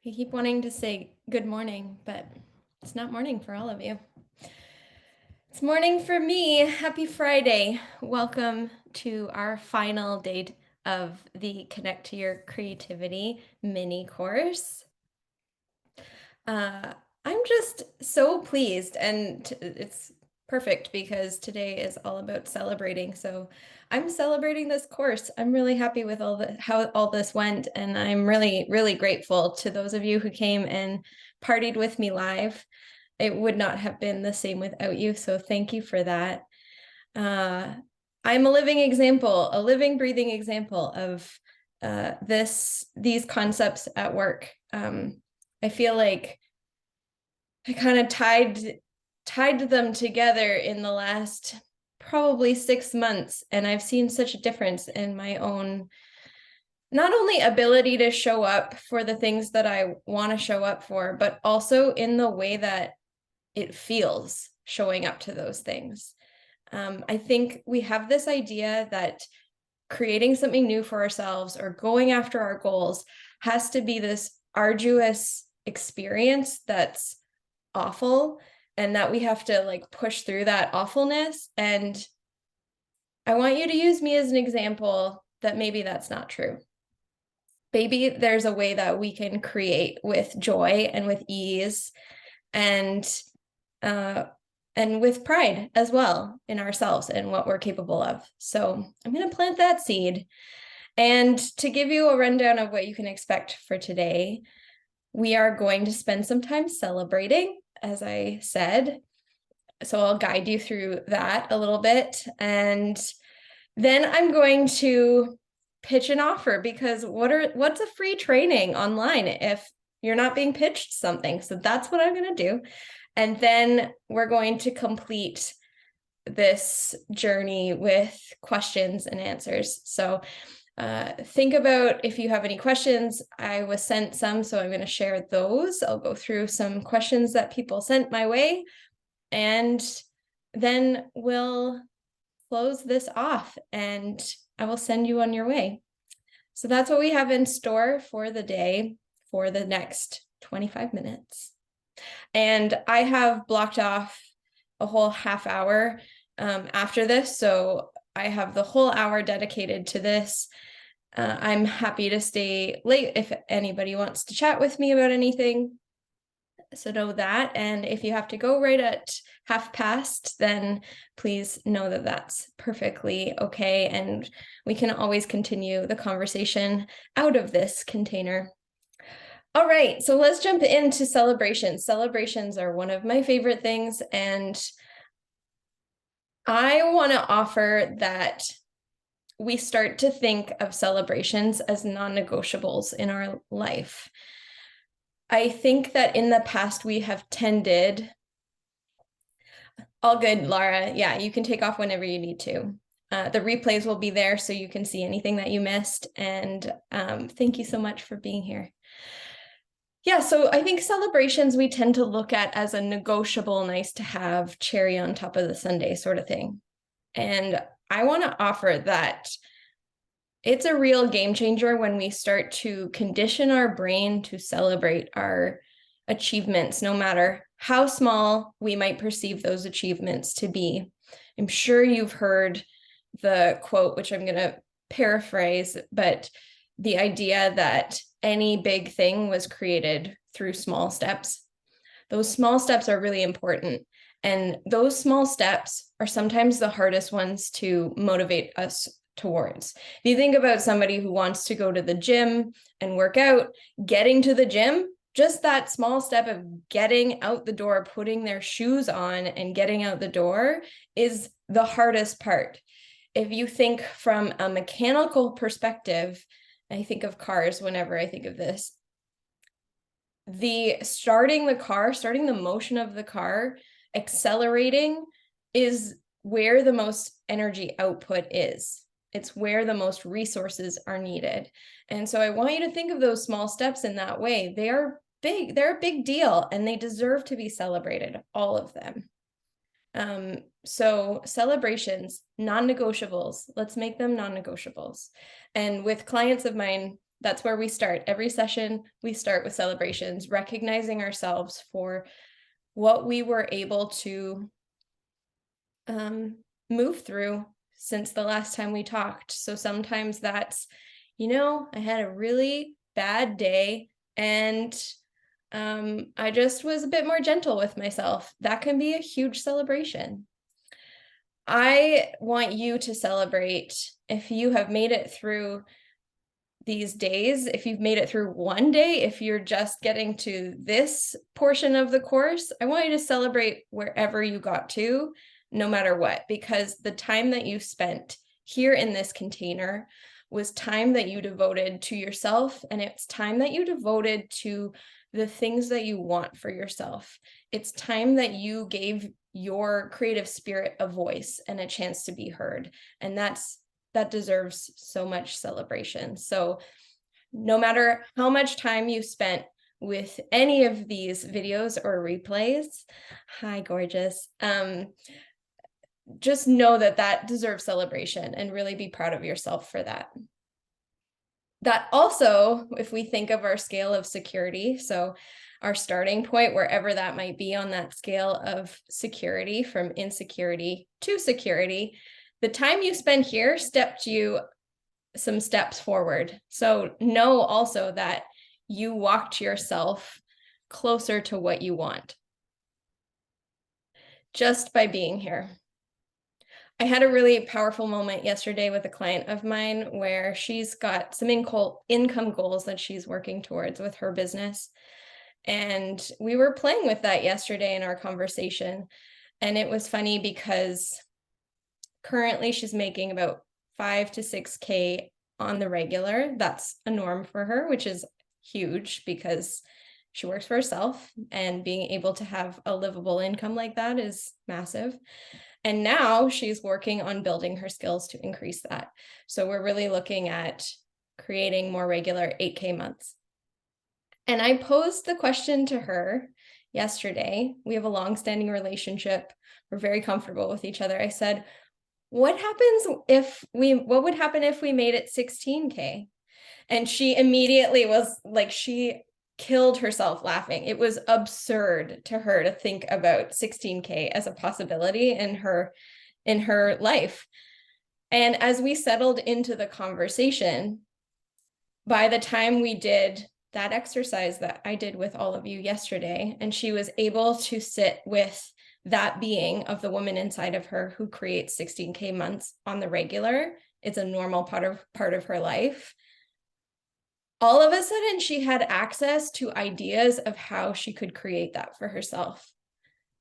I keep wanting to say good morning, but it's not morning for all of you. It's morning for me. Happy Friday. Welcome to our final day of the Connect to Your Creativity mini course. I'm just so pleased, and it's perfect because today is all about celebrating. So I'm celebrating this course. I'm really happy with how all this went, and I'm really, really grateful to those of you who came and partied with me live. It would not have been the same without you, so thank you for that. I'm a living example, a living, breathing example of these concepts at work. I feel like I kind of tied them together in the last probably 6 months, and I've seen such a difference in my own not only ability to show up for the things that I want to show up for, but also in the way that it feels showing up to those things. I think we have this idea that creating something new for ourselves or going after our goals has to be this arduous experience that's awful, and that we have to like push through that awfulness. And I want you to use me as an example that maybe that's not true. Maybe there's a way that we can create with joy and with ease and uh, and with pride as well in ourselves and what we're capable of. So I'm going to plant that seed. And to give you a rundown of what you can expect for today, we are going to spend some time celebrating, as I said. So I'll guide you through that a little bit. And then I'm going to pitch an offer, because what's a free training online if you're not being pitched something? So that's what I'm going to do. And then we're going to complete this journey with questions and answers. So think about if you have any questions. I was sent some, so I'm going to share those. I'll go through some questions that people sent my way, and then we'll close this off and I will send you on your way. So that's what we have in store for the day, for the next 25 minutes. And I have blocked off a whole half hour after this. So I have the whole hour dedicated to this. I'm happy to stay late if anybody wants to chat with me about anything. So know that. And if you have to go right at 1:30, then please know that that's perfectly okay. And we can always continue the conversation out of this container. All right, so let's jump into celebrations. Celebrations are one of my favorite things, and I want to offer that we start to think of celebrations as non-negotiables in our life. I think that in the past we have tended, all good, Laura. Yeah, you can take off whenever you need to. The replays will be there so you can see anything that you missed. And thank you so much for being here. Yeah, so I think celebrations we tend to look at as a negotiable, nice to have, cherry on top of the sundae sort of thing. And I want to offer that it's a real game changer when we start to condition our brain to celebrate our achievements, no matter how small we might perceive those achievements to be. I'm sure you've heard the quote, which I'm going to paraphrase, but the idea that any big thing was created through small steps. Those small steps are really important. And those small steps are sometimes the hardest ones to motivate us towards. If you think about somebody who wants to go to the gym and work out, getting to the gym, just that small step of getting out the door, putting their shoes on and getting out the door is the hardest part. If you think from a mechanical perspective, I think of cars whenever I think of this, starting the motion of the car, accelerating is where the most energy output is. It's where the most resources are needed. And so I want you to think of those small steps in that way. They are big. They're a big deal, and they deserve to be celebrated, all of them. So celebrations, non-negotiables, let's make them non-negotiables. And with clients of mine, That's where we start. Every session, we start with celebrations, recognizing ourselves for what we were able to move through since the last time we talked. So sometimes that's, I had a really bad day and I just was a bit more gentle with myself. That can be a huge celebration. I want you to celebrate if you have made it through these days, if you've made it through one day, if you're just getting to this portion of the course, I want you to celebrate wherever you got to, no matter what, because the time that you spent here in this container was time that you devoted to yourself, and it's time that you devoted to the things that you want for yourself. It's time that you gave your creative spirit a voice and a chance to be heard. And that deserves so much celebration. So no matter how much time you spent with any of these videos or replays, hi, gorgeous, just know that deserves celebration and really be proud of yourself for that. That also, if we think of our scale of security, so our starting point, wherever that might be on that scale of security, from insecurity to security, the time you spend here stepped you some steps forward. So know also that you walked yourself closer to what you want just by being here. I had a really powerful moment yesterday with a client of mine where she's got some income goals that she's working towards with her business. And we were playing with that yesterday in our conversation. And it was funny because currently she's making about 5 to 6K on the regular. That's a norm for her, which is huge because she works for herself, and being able to have a livable income like that is massive. And now she's working on building her skills to increase that. So we're really looking at creating more regular 8K months. And I posed the question to her yesterday. We have a long-standing relationship. We're very comfortable with each other. I said, what would happen if we made it 16K? And she immediately was like, she killed herself laughing. It was absurd to her to think about 16K as a possibility in her life. And as we settled into the conversation, by the time we did that exercise that I did with all of you yesterday, and she was able to sit with that being of the woman inside of her who creates 16K months on the regular, it's a normal part of her life. All of a sudden, she had access to ideas of how she could create that for herself.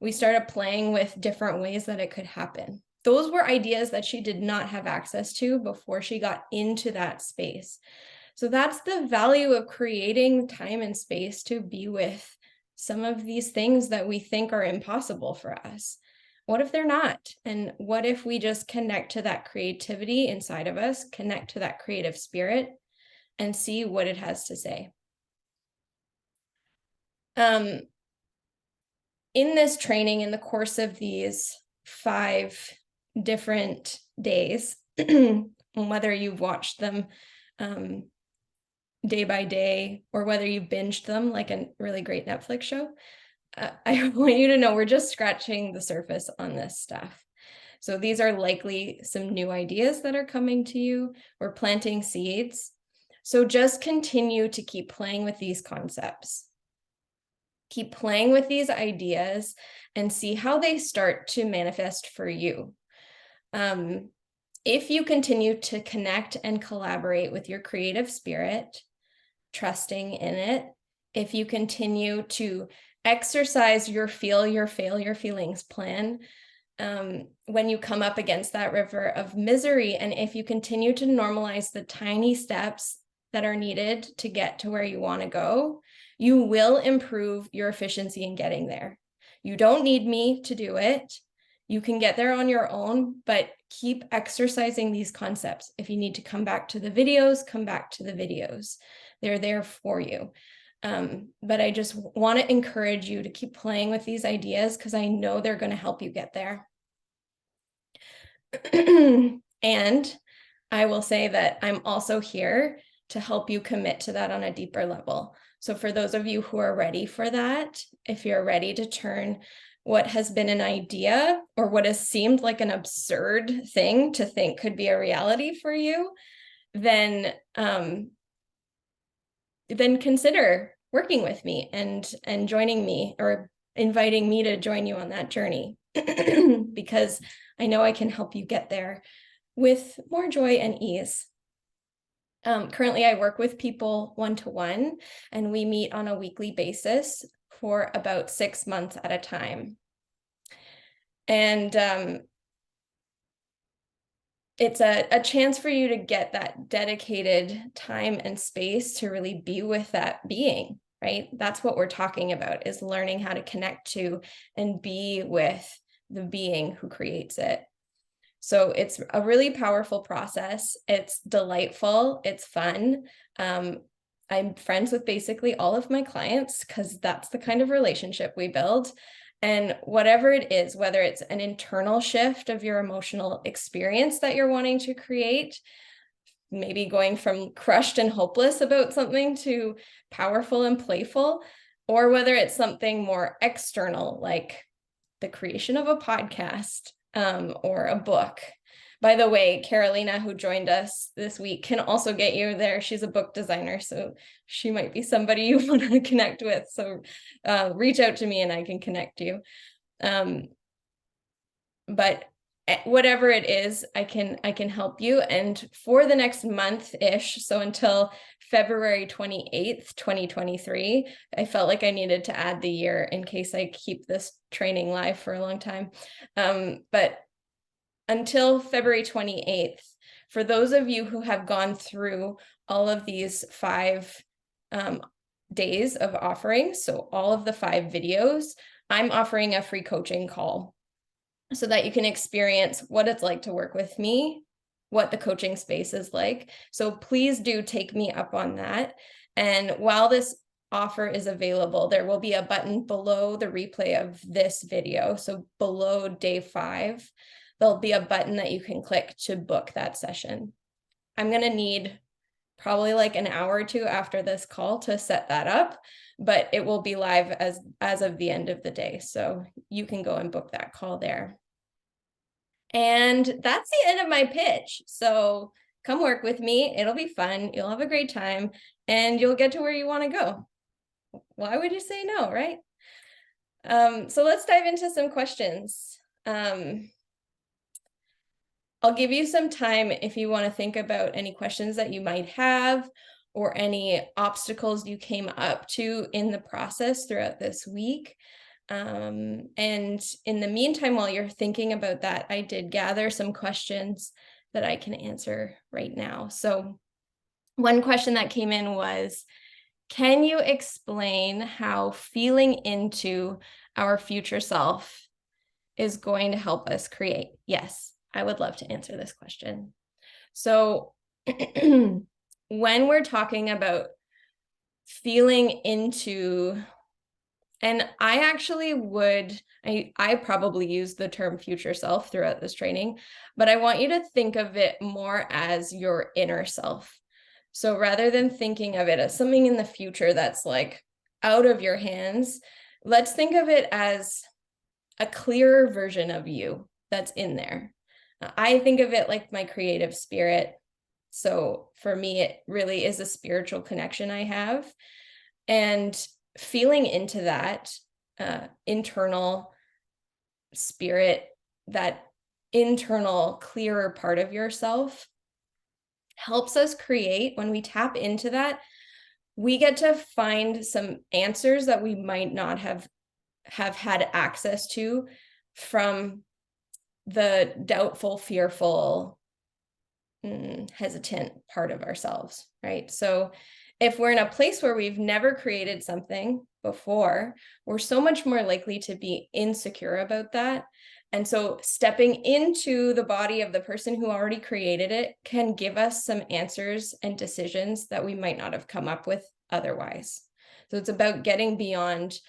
We started playing with different ways that it could happen. Those were ideas that she did not have access to before she got into that space. So that's the value of creating time and space to be with some of these things that we think are impossible for us. What if they're not? And what if we just connect to that creativity inside of us, connect to that creative spirit, and see what it has to say? In this training, in the course of these 5 different days, whether you've watched them day by day or whether you binged them like a really great Netflix show, I want you to know we're just scratching the surface on this stuff. So these are likely some new ideas that are coming to you. We're planting seeds. So just continue to keep playing with these concepts. Keep playing with these ideas and see how they start to manifest for you. If you continue to connect and collaborate with your creative spirit, trusting in it, if you continue to exercise your feel your failure feelings plan, when you come up against that river of misery, and if you continue to normalize the tiny steps that are needed to get to where you want to go, you will improve your efficiency in getting there. You don't need me to do it. You can get there on your own, but keep exercising these concepts. If you need to come back to the videos, come back to the videos. They're there for you. But I just want to encourage you to keep playing with these ideas because I know they're going to help you get there. And I will say that I'm also here to help you commit to that on a deeper level. So for those of you who are ready for that, if you're ready to turn what has been an idea or what has seemed like an absurd thing to think could be a reality for you, then consider working with me and joining me or inviting me to join you on that journey because I know I can help you get there with more joy and ease. Currently, I work with people one-to-one, and we meet on a weekly basis for about 6 months at a time. And it's a chance for you to get that dedicated time and space to really be with that being, right? That's what we're talking about, is learning how to connect to and be with the being who creates it. So it's a really powerful process. It's delightful. It's fun. I'm friends with basically all of my clients because that's the kind of relationship we build. And whatever it is, whether it's an internal shift of your emotional experience that you're wanting to create, maybe going from crushed and hopeless about something to powerful and playful, or whether it's something more external, like the creation of a podcast or a book. By the way, Carolina, who joined us this week, can also get you there. She's a book designer, so she might be somebody you want to connect with. So reach out to me and I can connect you. But whatever it is, I can help you. And for the next month-ish, so until February 28th, 2023, I felt like I needed to add the year in case I keep this training live for a long time. But until February 28th, for those of you who have gone through all of these 5 days of offerings, so all of the 5 videos, I'm offering a free coaching call so that you can experience what it's like to work with me, what the coaching space is like. So please do take me up on that. And while this offer is available, there will be a button below the replay of this video. So below day 5, there'll be a button that you can click to book that session. I'm going to need probably like an hour or 2 after this call to set that up, but it will be live as of the end of the day. So you can go and book that call there. And that's the end of my pitch. So come work with me. It'll be fun. You'll have a great time and you'll get to where you want to go. Why would you say no, right? So let's dive into some questions. I'll give you some time if you want to think about any questions that you might have or any obstacles you came up to in the process throughout this week. And in the meantime, while you're thinking about that, I did gather some questions that I can answer right now. So one question that came in was, can you explain how feeling into our future self is going to help us create? Yes, I would love to answer this question. So when we're talking about feeling into, and I actually I probably use the term future self throughout this training, but I want you to think of it more as your inner self. So rather than thinking of it as something in the future that's like out of your hands, let's think of it as a clearer version of you that's in there. I think of it like my creative spirit. So for me, it really is a spiritual connection I have. And feeling into that internal spirit, that internal clearer part of yourself helps us create. When we tap into that, we get to find some answers that we might not have had access to from the doubtful, fearful, hesitant part of ourselves, right? So if we're in a place where we've never created something before, we're so much more likely to be insecure about that. And so stepping into the body of the person who already created it can give us some answers and decisions that we might not have come up with otherwise. So it's about getting beyond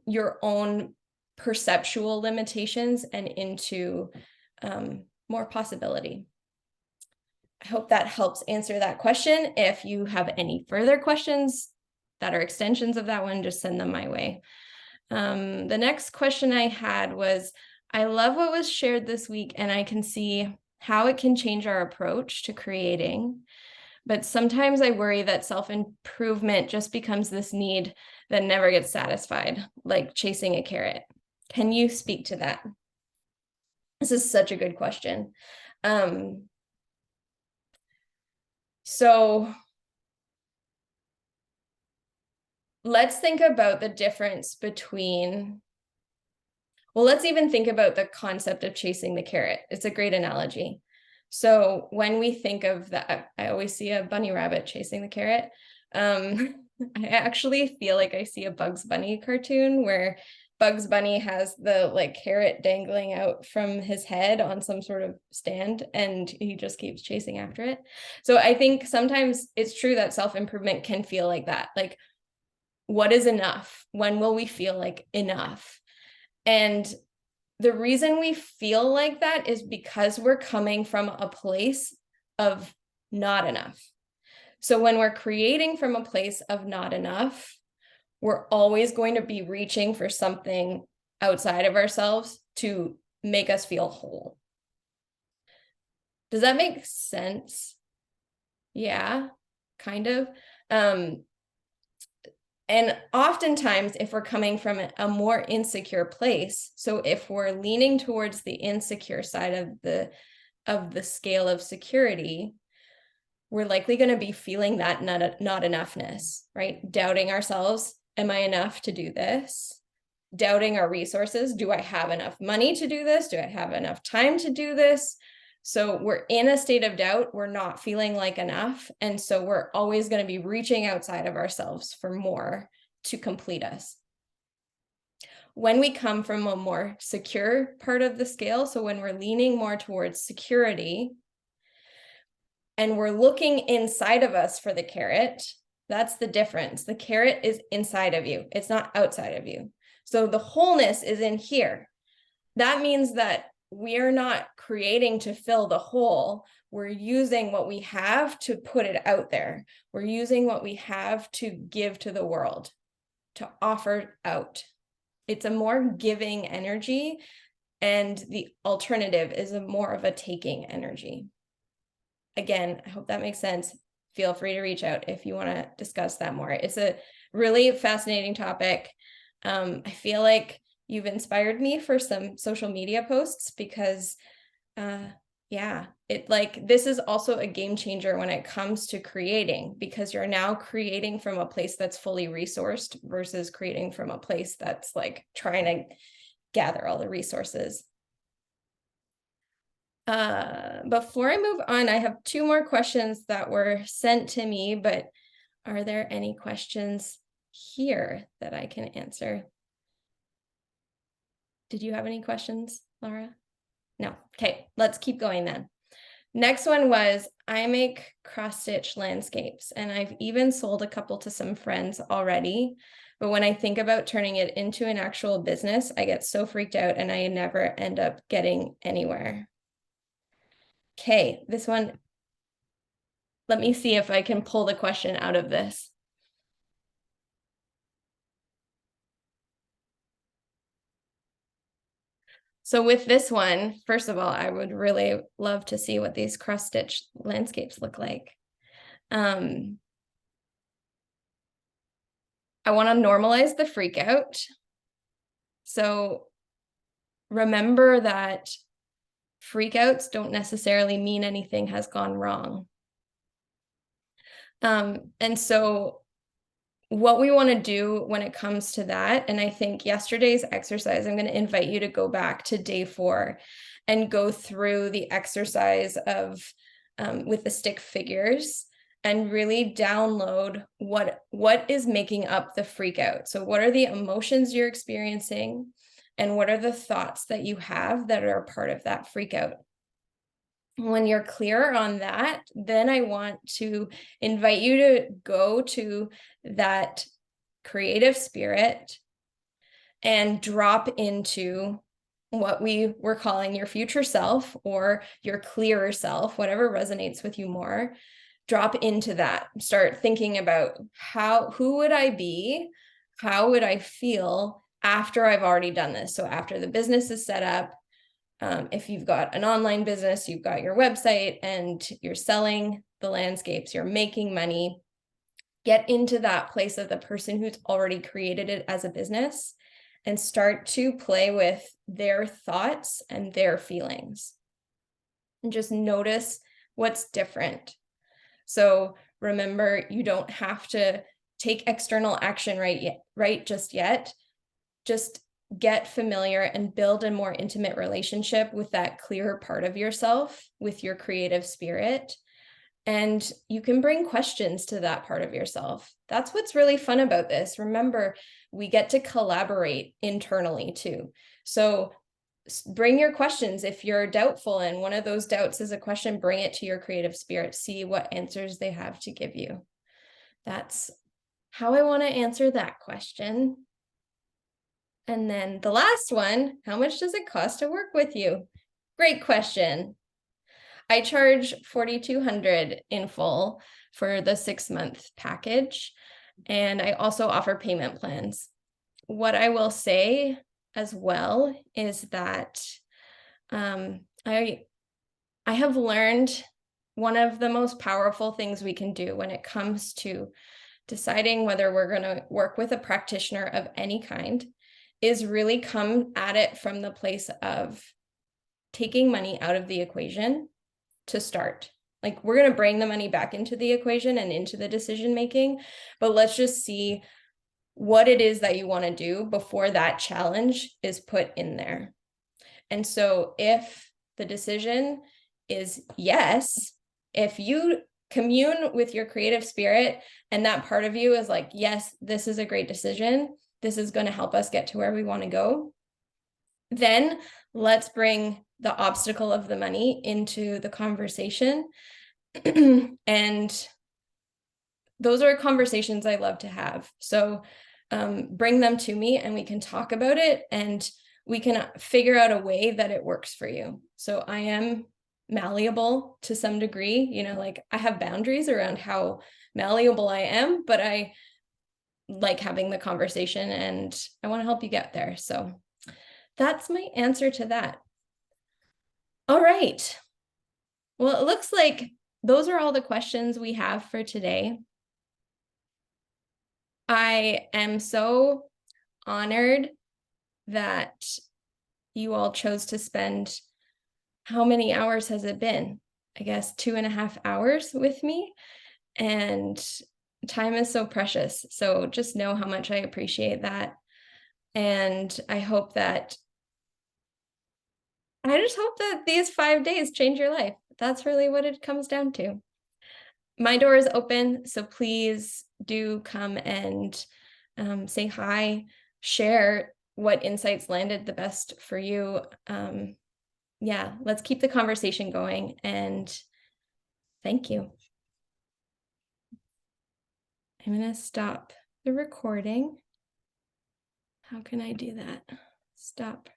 your own perceptual limitations and into more possibility. I hope that helps answer that question. If you have any further questions that are extensions of that one, just send them my way. The next question I had was, I love what was shared this week, and I can see how it can change our approach to creating. But sometimes I worry that self-improvement just becomes this need that never gets satisfied, like chasing a carrot. Can you speak to that? This is such a good question. So let's think about the difference between, well, let's even think about the concept of chasing the carrot. It's a great analogy. So when we think of that, I always see a bunny rabbit chasing the carrot. I actually feel like I see a Bugs Bunny cartoon where Bugs Bunny has the like carrot dangling out from his head on some sort of stand, and he just keeps chasing after it. So I think sometimes it's true that self-improvement can feel like that. Like, what is enough? When will we feel like enough? And the reason we feel like that is because we're coming from a place of not enough. So when we're creating from a place of not enough, we're always going to be reaching for something outside of ourselves to make us feel whole. Does that make sense? Yeah, kind of. And oftentimes, if we're coming from a more insecure place, so if we're leaning towards the insecure side of the scale of security, we're likely going to be feeling that not enoughness, right? Doubting ourselves. Am I enough to do this? Doubting our resources. Do I have enough money to do this? Do I have enough time to do this? So we're in a state of doubt. We're not feeling like enough. And so we're always going to be reaching outside of ourselves for more to complete us. When we come from a more secure part of the scale, so when we're leaning more towards security and we're looking inside of us for the carrot, that's the difference. The carrot is inside of you. It's not outside of you. So the wholeness is in here. That means that we're not creating to fill the hole. We're using what we have to put it out there. We're using what we have to give to the world, to offer out. It's a more giving energy, and the alternative is a more of a taking energy. Again, I hope that makes sense. Feel free to reach out if you want to discuss that more. It's a really fascinating topic. I feel like you've inspired me for some social media posts because yeah, this is also a game changer when it comes to creating, because you're now creating from a place that's fully resourced versus creating from a place that's like trying to gather all the resources. Before I move on, I have 2 more questions that were sent to me, but are there any questions here that I can answer? Did you have any questions, Laura? No. Okay, let's keep going then. Next one was, I make cross-stitch landscapes, and I've even sold a couple to some friends already. But when I think about turning it into an actual business, I get so freaked out and I never end up getting anywhere. Okay, this one, let me see if I can pull the question out of this. So with this one, first of all, I would really love to see what these cross-stitch landscapes look like. I want to normalize the freak out. So remember that freakouts don't necessarily mean anything has gone wrong. And so what we want to do when it comes to that, and I think yesterday's exercise, I'm going to invite you to go back to day 4 and go through the exercise of with the stick figures and really download what is making up the freak out. So what are the emotions you're experiencing, and what are the thoughts that you have that are a part of that freak out? When you're clear on that, then I want to invite you to go to that creative spirit and drop into what we were calling your future self or your clearer self, whatever resonates with you more, drop into that. Start thinking about who would I be? How would I feel after I've already done this? So after the business is set up, if you've got an online business, you've got your website and you're selling the landscapes, you're making money, get into that place of the person who's already created it as a business and start to play with their thoughts and their feelings. And just notice what's different. So remember, you don't have to take external action right just yet. Just get familiar and build a more intimate relationship with that clearer part of yourself, with your creative spirit. And you can bring questions to that part of yourself. That's what's really fun about this. Remember, we get to collaborate internally too. So bring your questions. If you're doubtful and one of those doubts is a question, bring it to your creative spirit. See what answers they have to give you. That's how I want to answer that question. And then the last one, how much does it cost to work with you? Great question. I charge $4,200 in full for the 6-month package, and I also offer payment plans. What I will say as well is that I have learned one of the most powerful things we can do when it comes to deciding whether we're going to work with a practitioner of any kind is really come at it from the place of taking money out of the equation to start. Like, we're going to bring the money back into the equation and into the decision making, but let's just see what it is that you want to do before that challenge is put in there. And so if the decision is yes, if you commune with your creative spirit and that part of you is like, yes, this is a great decision, this is going to help us get to where we want to go, then let's bring the obstacle of the money into the conversation. And those are conversations I love to have. So bring them to me and we can talk about it and we can figure out a way that it works for you. So I am malleable to some degree, like I have boundaries around how malleable I am, but I like having the conversation and I want to help you get there. So that's my answer to that. All right. Well, it looks like those are all the questions we have for today. I am so honored that you all chose to spend, how many hours has it been? I guess 2.5 hours with me. And time is so precious. So just know how much I appreciate that. And I just hope that these 5 days change your life. That's really what it comes down to. My door is open, so please do come and say hi, share what insights landed the best for you. Yeah, let's keep the conversation going, and thank you. I'm going to stop the recording. How can I do that? Stop.